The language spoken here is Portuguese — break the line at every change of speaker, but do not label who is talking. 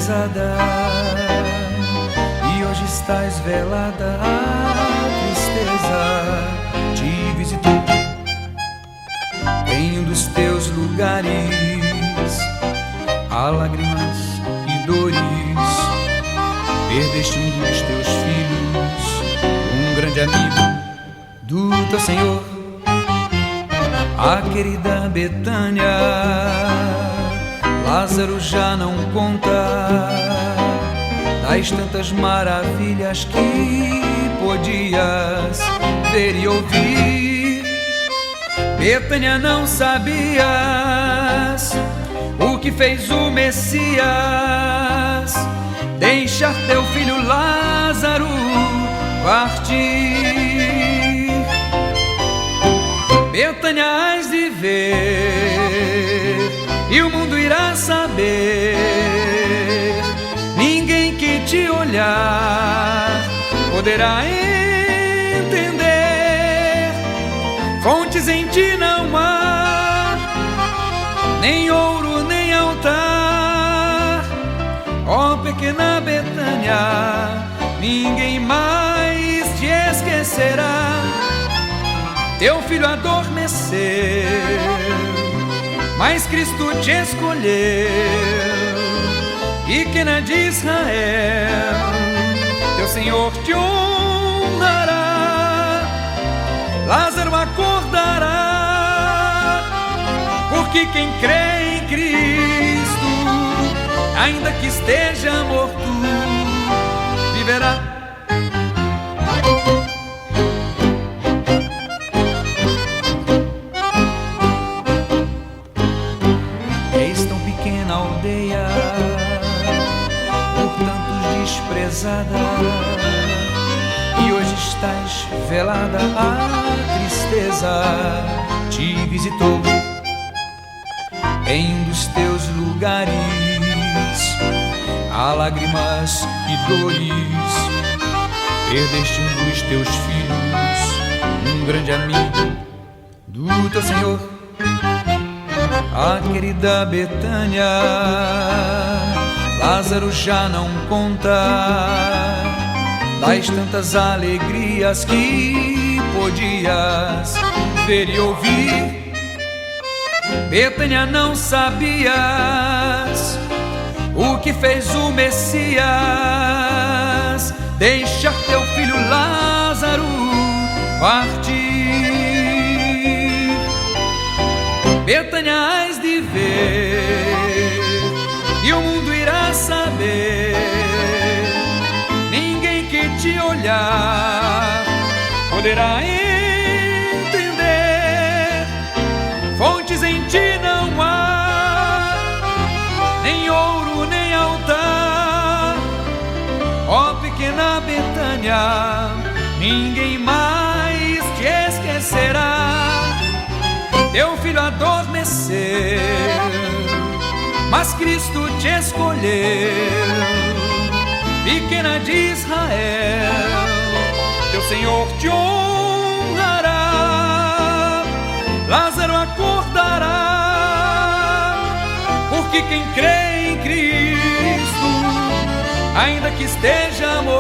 desprezada, e hoje estás velada. A tristeza te visitou em um dos teus lugares. Há lágrimas e dores, perdeste um dos teus filhos, um grande amigo do teu Senhor. A querida Betânia, Lázaro já não conta das tantas maravilhas que podias ver e ouvir. Betânia, não sabias o que fez o Messias, deixar teu filho Lázaro partir. Betânia, hás de ver, e o mundo irá saber. Ninguém que te olhar poderá entender. Fontes em ti não há, nem ouro nem altar. Ó pequena Betânia, ninguém mais te esquecerá. Teu filho adormeceu, mas Cristo te escolheu. Pequena de Israel, teu Senhor te honrará. Lázaro acordará, porque quem crê em Cristo, ainda que esteja morto, viverá. És tão pequena aldeia, por tantos desprezada, e hoje estás velada. A tristeza te visitou em um dos teus lugares. Há lágrimas e dores, perdeste um dos teus filhos, um grande amigo do teu Senhor. A querida Betânia, Lázaro já não conta das tantas alegrias que podias ver e ouvir. Betânia, não sabias o que fez o Messias, deixar teu filho Lázaro partir. Betânia, hás de ver, e o mundo irá saber. Ninguém que te olhar poderá entender. Fontes em ti não há, nem ouro nem altar. Ó pequena Betânia, ninguém mais te esquecerá. Teu filho adormeceu, mas Cristo te escolheu. Pequena de Israel, teu Senhor te honrará. Lázaro acordará, porque quem crê em Cristo, ainda que esteja morto,